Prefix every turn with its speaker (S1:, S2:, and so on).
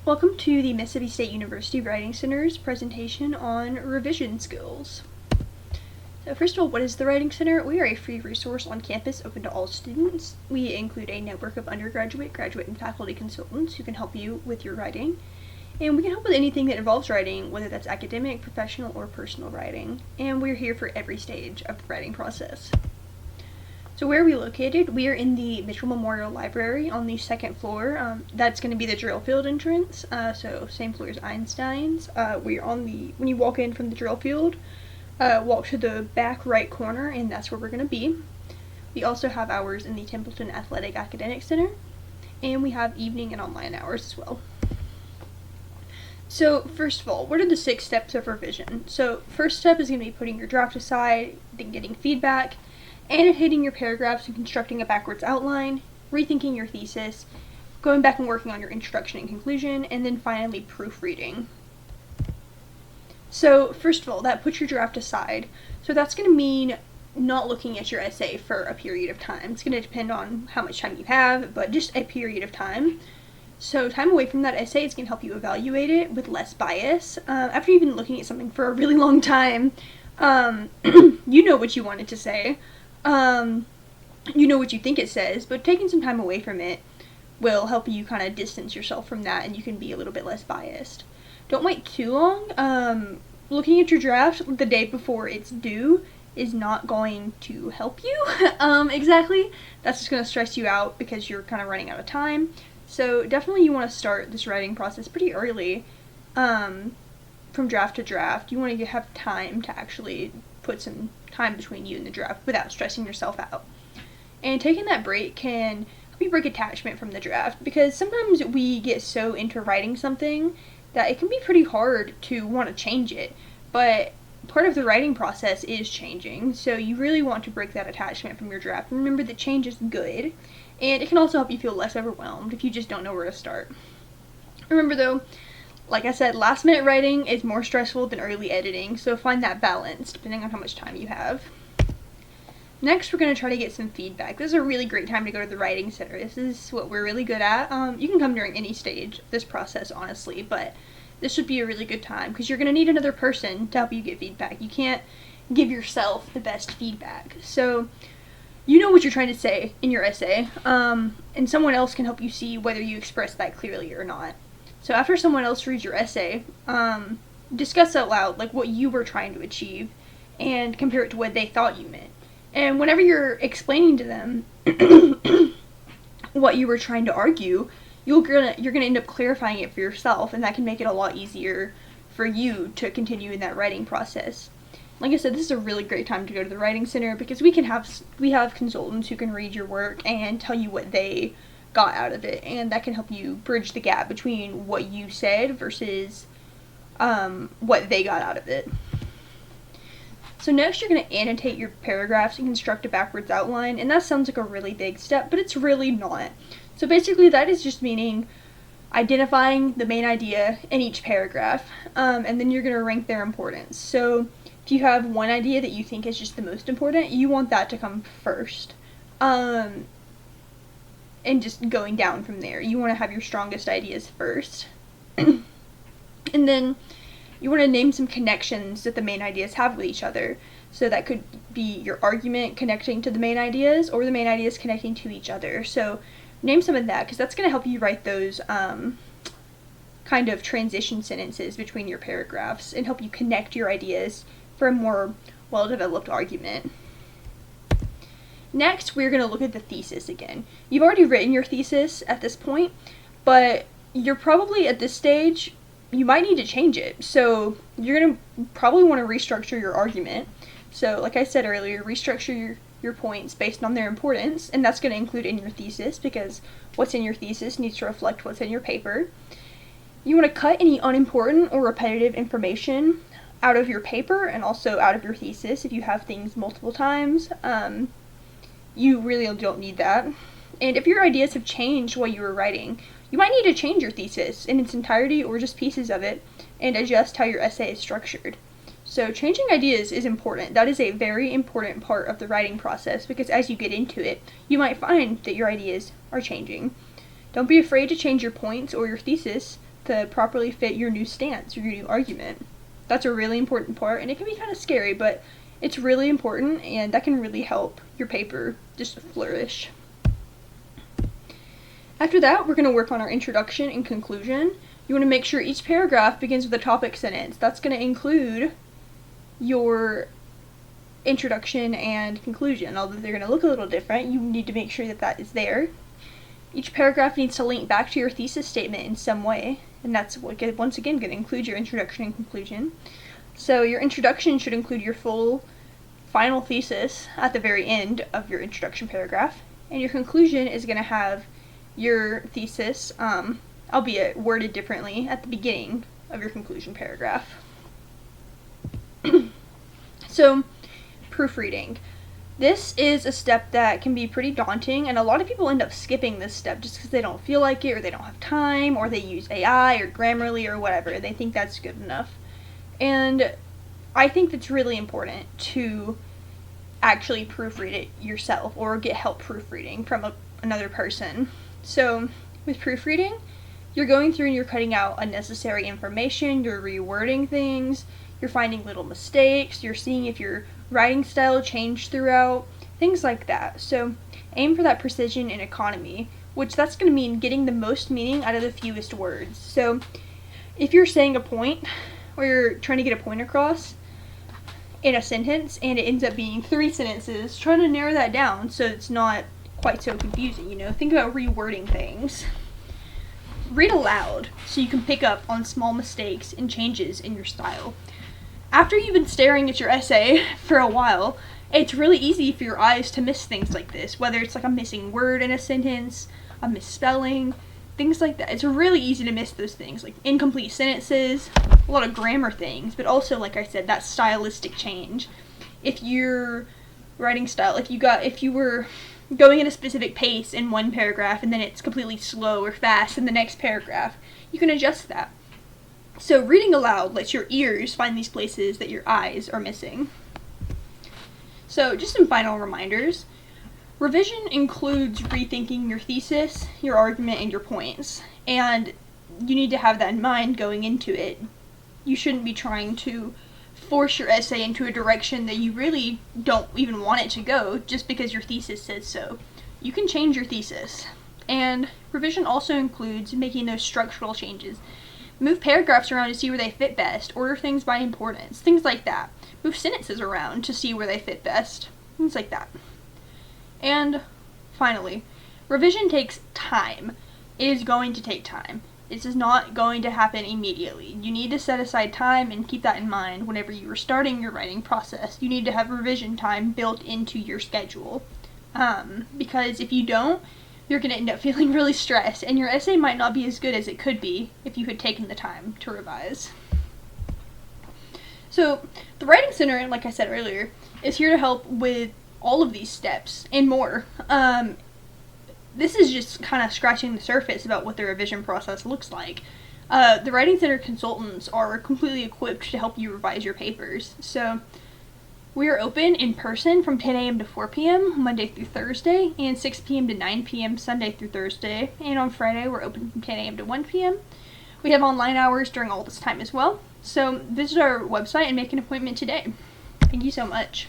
S1: Welcome to the Mississippi State University Writing Center's presentation on revision skills. So first of all, what is the Writing Center? We are a free resource on campus open to all students. We include a network of undergraduate, graduate, and faculty consultants who can help you with your writing. And we can help with anything that involves writing, whether that's academic, professional, or personal writing. And we're here for every stage of the writing process. So where are we located? We are in the Mitchell Memorial Library on the second floor. That's going to be the drill field entrance, so same floor as Einstein's. We're on when you walk in from the drill field, walk to the back right corner, and that's where we're going to be. We also have hours in the Templeton Athletic Academic Center, and we have evening and online hours as well. So first of all, what are the 6 steps of revision? So first step is going to be putting your draft aside, then getting feedback, annotating your paragraphs and constructing a backwards outline, rethinking your thesis, going back and working on your introduction and conclusion, and then finally proofreading. So first of all, that puts your draft aside. So that's going to mean not looking at your essay for a period of time. It's going to depend on how much time you have, but just a period of time. So time away from that essay is going to help you evaluate it with less bias. After you've been looking at something for a really long time, you know what you wanted to say. You know what you think it says, but taking some time away from it will help you kind of distance yourself from that, and you can be a little bit less biased. Don't wait too long. Looking at your draft the day before it's due is not going to help you exactly. That's just going to stress you out because you're kind of running out of time. So definitely you want to start this writing process pretty early, from draft to draft. You want to have time to actually put some time between you and the draft without stressing yourself out. And taking that break can help you break attachment from the draft, because sometimes we get so into writing something that it can be pretty hard to want to change it, but part of the writing process is changing, so you really want to break that attachment from your draft. Remember that change is good, and it can also help you feel less overwhelmed if you just don't know where to start. Remember though, like I said, last minute writing is more stressful than early editing, so find that balance depending on how much time you have. Next, we're going to try to get some feedback. This is a really great time to go to the Writing Center. This is what we're really good at. You can come during any stage of this process, honestly, but this should be a really good time because you're going to need another person to help you get feedback. You can't give yourself the best feedback. So you know what you're trying to say in your essay, and someone else can help you see whether you express that clearly or not. So after someone else reads your essay, discuss out loud like what you were trying to achieve and compare it to what they thought you meant. And whenever you're explaining to them what you were trying to argue, you're gonna end up clarifying it for yourself, and that can make it a lot easier for you to continue in that writing process. Like I said, this is a really great time to go to the Writing Center because we have consultants who can read your work and tell you what they got out of it, and that can help you bridge the gap between what you said versus what they got out of it. So next you're going to annotate your paragraphs and construct a backwards outline, and that sounds like a really big step, but it's really not. So basically that is just meaning identifying the main idea in each paragraph, and then you're going to rank their importance. So if you have one idea that you think is just the most important, you want that to come first. And just going down from there. You want to have your strongest ideas first. And then you want to name some connections that the main ideas have with each other. So that could be your argument connecting to the main ideas, or the main ideas connecting to each other. So name some of that, because that's going to help you write those kind of transition sentences between your paragraphs and help you connect your ideas for a more well-developed argument. Next, we're going to look at the thesis again. You've already written your thesis at this point, but you're probably at this stage, you might need to change it. So you're going to probably want to restructure your argument. So like I said earlier, restructure your points based on their importance, and that's going to include in your thesis because what's in your thesis needs to reflect what's in your paper. You want to cut any unimportant or repetitive information out of your paper and also out of your thesis if you have things multiple times. You really don't need that. And if your ideas have changed while you were writing, you might need to change your thesis in its entirety or just pieces of it and adjust how your essay is structured. So changing ideas is important. That is a very important part of the writing process because as you get into it, you might find that your ideas are changing. Don't be afraid to change your points or your thesis to properly fit your new stance or your new argument. That's a really important part, and it can be kind of scary, but it's really important, and that can really help your paper just flourish. After that, we're going to work on our introduction and conclusion. You want to make sure each paragraph begins with a topic sentence. That's going to include your introduction and conclusion. Although they're going to look a little different, you need to make sure that that is there. Each paragraph needs to link back to your thesis statement in some way, and that's once again going to include your introduction and conclusion. So your introduction should include your full final thesis at the very end of your introduction paragraph, and your conclusion is going to have your thesis, albeit worded differently, at the beginning of your conclusion paragraph. So, proofreading. This is a step that can be pretty daunting, and a lot of people end up skipping this step just because they don't feel like it, or they don't have time, or they use AI or Grammarly or whatever. They think that's good enough. And I think that's really important to actually proofread it yourself or get help proofreading from another person. So with proofreading, you're going through and you're cutting out unnecessary information, you're rewording things, you're finding little mistakes, you're seeing if your writing style changed throughout, things like that. So aim for that precision and economy, which that's going to mean getting the most meaning out of the fewest words. So if you're saying a point, or you're trying to get a point across in a sentence and it ends up being 3 sentences, try to narrow that down so it's not quite so confusing, Think about rewording things. Read aloud so you can pick up on small mistakes and changes in your style. After you've been staring at your essay for a while, it's really easy for your eyes to miss things like this, whether it's like a missing word in a sentence, a misspelling, things like that. It's really easy to miss those things, like incomplete sentences, a lot of grammar things, but also, like I said, that stylistic change. If your writing style, if you were going at a specific pace in one paragraph and then it's completely slow or fast in the next paragraph, you can adjust that. So reading aloud lets your ears find these places that your eyes are missing. So just some final reminders. Revision includes rethinking your thesis, your argument, and your points. And you need to have that in mind going into it. You shouldn't be trying to force your essay into a direction that you really don't even want it to go just because your thesis says so. You can change your thesis. And revision also includes making those structural changes. Move paragraphs around to see where they fit best. Order things by importance. Things like that. Move sentences around to see where they fit best. Things like that. And finally, revision takes time. It is going to take time. This is not going to happen immediately. You need to set aside time and keep that in mind whenever you are starting your writing process. You need to have revision time built into your schedule. Because if you don't, you're going to end up feeling really stressed, and your essay might not be as good as it could be if you had taken the time to revise. So, the Writing Center, like I said earlier, is here to help with all of these steps and more. This is just kind of scratching the surface about what the revision process looks like. The Writing Center consultants are completely equipped to help you revise your papers. So, we are open in person from 10 a.m. to 4 p.m. Monday through Thursday, and 6 p.m. to 9 p.m. Sunday through Thursday. And on Friday, we're open from 10 a.m. to 1 p.m. We have online hours during all this time as well. So visit our website and make an appointment today. Thank you so much.